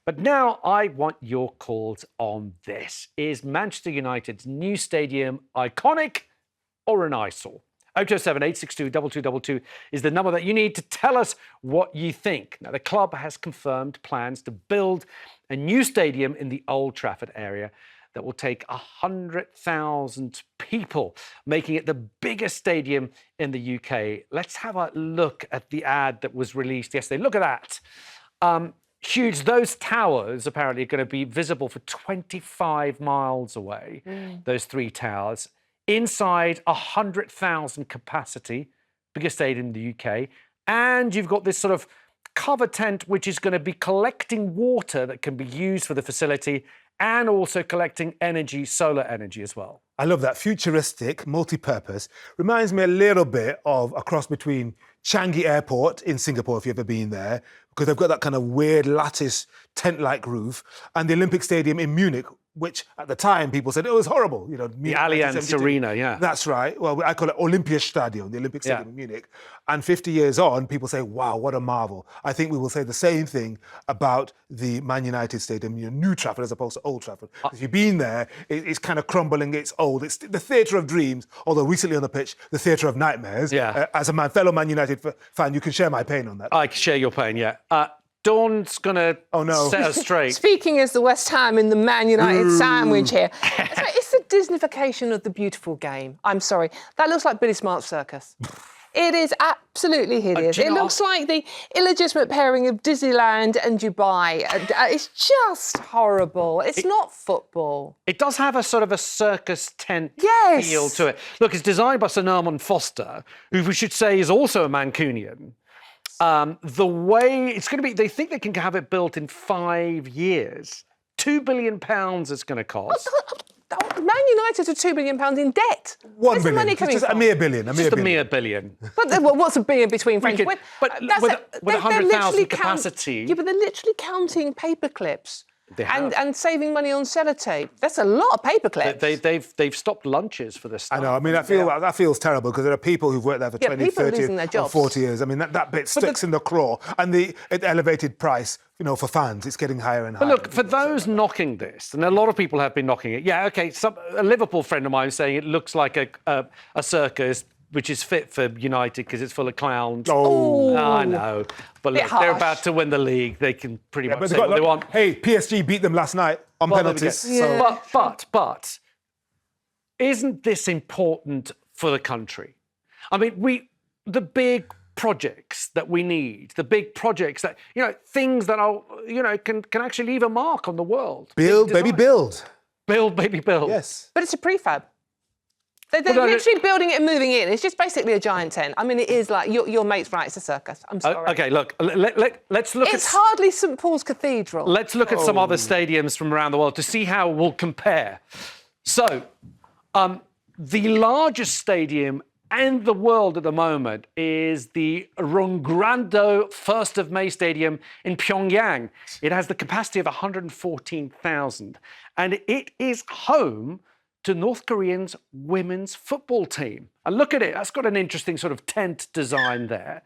But now I want your calls on this. Is Manchester United's new stadium iconic or an eyesore? 027 862 2222 is the number that you need to tell us what you think. Now, the club has confirmed plans to build a new stadium in the Old Trafford area that will take 100,000 people, making it the biggest stadium in the UK. Let's have a look at the ad that was released yesterday. Look at that. Huge. Those towers apparently are going to be visible for 25 miles away, those three towers. Inside 100,000 capacity, biggest stadium in the UK. And you've got this sort of cover tent, which is going to be collecting water that can be used for the facility and also collecting energy, solar energy as well. I love that. Futuristic, multi-purpose. Reminds me a little bit of a cross between Changi Airport in Singapore, if you've ever been there, because they've got that kind of weird lattice tent-like roof, and the Olympic Stadium in Munich, which at the time people said it was horrible. You know, the Allianz Arena, yeah. That's right. Well, I call it Olympiastadion, the Olympic Stadium in Munich. And 50 years on, people say, wow, what a marvel. I think we will say the same thing about the Man United Stadium, New Trafford as opposed to Old Trafford. If you've been there, it's kind of crumbling, it's old. It's the theatre of dreams, although recently on the pitch, the theatre of nightmares. Yeah. As a fellow Man United fan, you can share my pain on that. I can share your pain, yeah. Dawn's going to set us straight. Speaking as the West Ham in the Man United sandwich here. It's the Disneyfication of the beautiful game. I'm sorry. That looks like Billy Smart's circus. It is absolutely hideous. It looks like the illegitimate pairing of Disneyland and Dubai. It's just horrible. It's not football. It does have a sort of a circus tent Yes. feel to it. Look, it's designed by Sir Norman Foster, who we should say is also a Mancunian. The way it's going to be, they think they can have it built in 5 years. £2 billion it's going to cost. Man United are £2 billion in debt. 1 Where's the billion. money coming Just from? a mere billion. Just a mere billion. But what's a billion between friends? With 100,000 capacity. Yeah, but they're literally counting paper clips. They have. And saving money on sellotape. That's a lot of paper clips. They've stopped lunches for this stuff. I know. I mean, that feels terrible because there are people who've worked there for 20, people are 30, losing their or jobs. 40 years. I mean, that bit sticks in the craw. And the elevated price, for fans, it's getting higher and higher. But look, for those knocking this, and a lot of people have been knocking it, yeah, OK, a Liverpool friend of mine was saying it looks like a circus, which is fit for United because it's full of clowns. Oh, I know. But look, they're about to win the league. They can pretty much say what they want. Hey, PSG beat them last night on penalties. Yeah. But isn't this important for the country? I mean, the big projects that we need, the big projects that, things that are, can actually leave a mark on the world. Build, baby, build. Build, baby, build. Yes. But it's a prefab. They're literally building it and moving in. It's just basically a giant tent. I mean, it is like your mate's right. It's a circus. I'm sorry. OK, look, let's look at... It's hardly St Paul's Cathedral. Let's look at some other stadiums from around the world to see how we'll compare. So, the largest stadium in the world at the moment is the Rongrando 1st of May Stadium in Pyongyang. It has the capacity of 114,000, and it is home to North Korean's women's football team. And look at it, that's got an interesting sort of tent design there.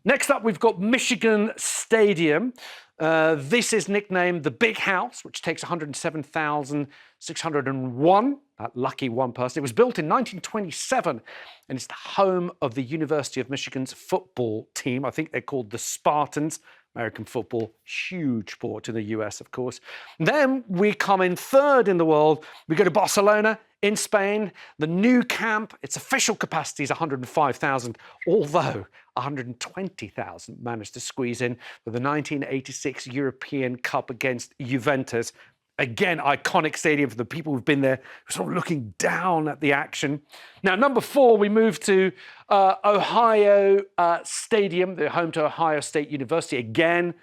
Next up, we've got Michigan Stadium. This is nicknamed the Big House, which takes 107,601, that lucky one person. It was built in 1927, and it's the home of the University of Michigan's football team. I think they're called the Spartans. American football, huge sport in the US, of course. Then we come in third in the world. We go to Barcelona in Spain. The new camp, its official capacity is 105,000, although 120,000 managed to squeeze in for the 1986 European Cup against Juventus. Again, iconic stadium for the people who've been there, sort of looking down at the action. Now, number 4, we move to Ohio Stadium, the home to Ohio State University. Again,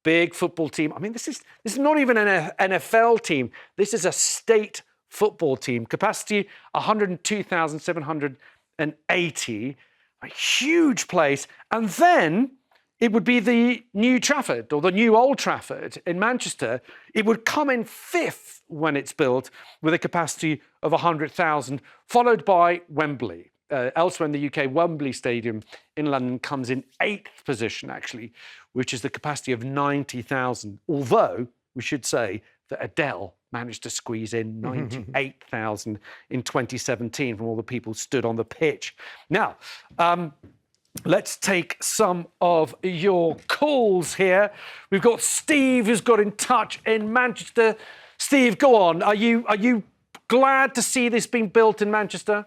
big football team. I mean, this is not even an NFL team. This is a state football team. Capacity 102,780. A huge place. And then it would be the new Trafford or the new Old Trafford in Manchester. It would come in 5th when it's built with a capacity of 100,000, followed by Wembley. elsewhere in the UK, Wembley Stadium in London comes in 8th position, actually, which is the capacity of 90,000. Although, we should say that Adele managed to squeeze in 98,000 in 2017 from all the people stood on the pitch. Now, let's take some of your calls here. We've got Steve who's got in touch in Manchester. Steve, go on. Are you glad to see this being built in Manchester?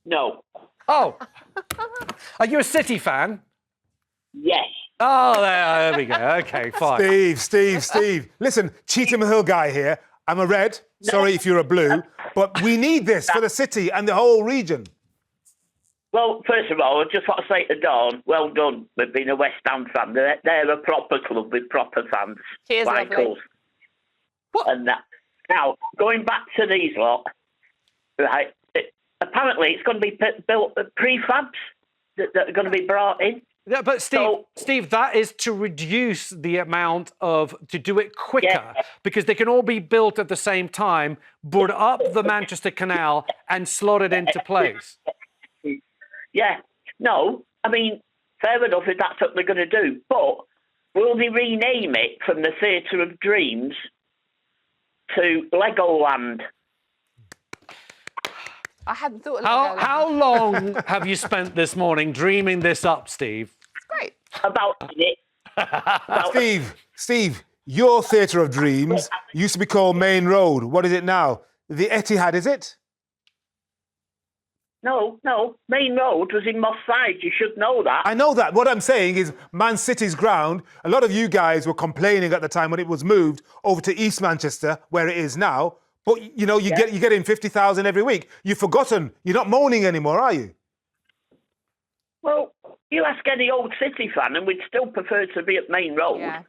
No. Oh. Are you a City fan? Yes. Oh, there we go. Okay, fine. Steve. Listen, Cheetham Hill guy here. I'm a red. Sorry if you're a blue. But we need this for the city and the whole region. Well, first of all, I just want to say to Dawn, well done with being a West Ham fan. They're a proper club with proper fans. Cheers, like lovely. us. And that. Now, going back to these lot, right, apparently it's going to be built prefabs that are going to be brought in. Yeah, but Steve, that is to reduce the amount to do it quicker, because they can all be built at the same time, board up the Manchester Canal and slot it into place. Yeah, no, I mean, fair enough if that's what they're going to do, but will they rename it from the Theatre of Dreams to Legoland? I hadn't thought of How long have you spent this morning dreaming this up, Steve? It's great. About it. Steve, your Theatre of Dreams used to be called Main Road. What is it now? The Etihad, is it? No, Main Road was in Moss Side. You should know that. I know that. What I'm saying is Man City's ground, a lot of you guys were complaining at the time when it was moved over to East Manchester, where it is now. But, you know, you get in 50,000 every week. You've forgotten. You're not moaning anymore, are you? Well, you ask any old City fan and we'd still prefer to be at Main Road. Yeah.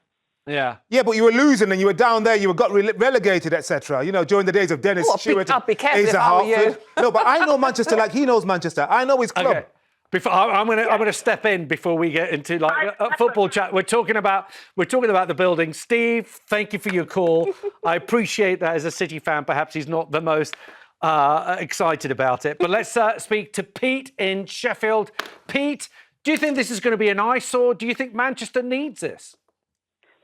Yeah, but you were losing and you were down there, you got relegated, etc. You know, during the days of Dennis Stewart. I'd be careful if Asa I were you. Hartford. No, but I know Manchester like he knows Manchester. I know his club. Okay. Before I'm gonna step in before we get into a football chat. We're talking about the building. Steve, thank you for your call. I appreciate that as a City fan. Perhaps he's not the most excited about it. But let's speak to Pete in Sheffield. Pete, do you think this is going to be an eyesore? Do you think Manchester needs this?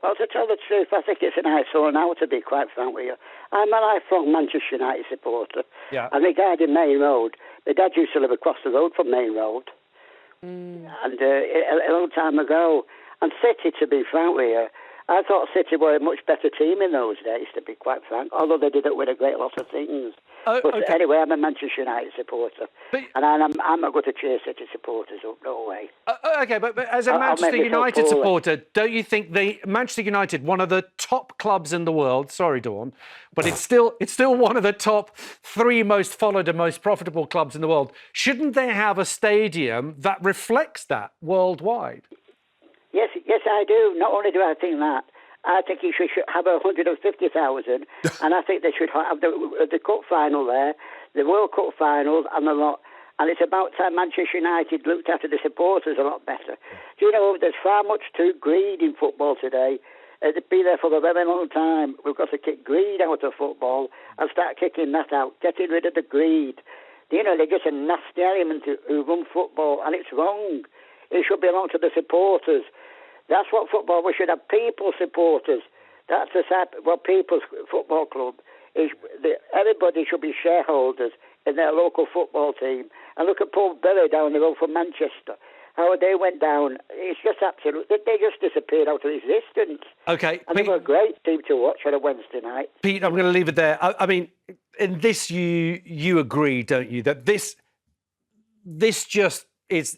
Well, to tell the truth, I think it's an eyesore now, to be quite frank with you. I'm a lifelong Manchester United supporter. Yeah. And regarding Main Road, my dad used to live across the road from Main Road. And a long time ago. And City, to be frank with you, I thought City were a much better team in those days, to be quite frank, although they didn't win a great lot of things. But anyway, I'm a Manchester United supporter. And I'm not going to cheer City supporters up, no way. Okay, but as a Manchester United supporter, don't you think Manchester United, one of the top clubs in the world, sorry, Dawn, but it's still one of the top 3 most followed and most profitable clubs in the world. Shouldn't they have a stadium that reflects that worldwide? Yes, I do. Not only do I think that, I think you should have 150,000, and I think they should have the cup final there, the World Cup finals, and the lot. And it's about time Manchester United looked after the supporters a lot better. Do you know, there's far much too greed in football today. It's been there for a very long time. We've got to kick greed out of football and start kicking that out, getting rid of the greed. You know, they're just a nasty element who run football, and it's wrong. It should belong to the supporters. That's what football, we should have people supporters. That's the type, what People's Football Club is. Everybody should be shareholders in their local football team. And look at Paul Berry down the road from Manchester. How they went down. It's just absolute. They just disappeared out of existence. Okay. And they were a great team to watch on a Wednesday night. Pete, I'm going to leave it there. I mean, in this, you agree, don't you, that this just is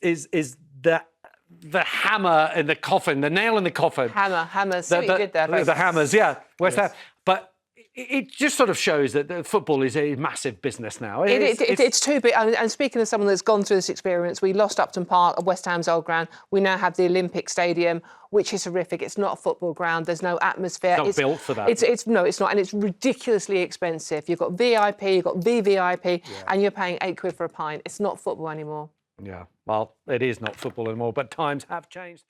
the hammer in the coffin, the nail in the coffin. Hammers. See what you did there, folks. The hammers, yeah. West Ham. But it just sort of shows that football is a massive business now. It's too big. And speaking of someone that's gone through this experience, we lost Upton Park at West Ham's old ground. We now have the Olympic Stadium, which is horrific. It's not a football ground. There's no atmosphere. It's not built for that. It's not. And it's ridiculously expensive. You've got VIP, you've got VVIP, and you're paying £8 for a pint. It's not football anymore. Yeah, well, it is not football anymore, but times have changed.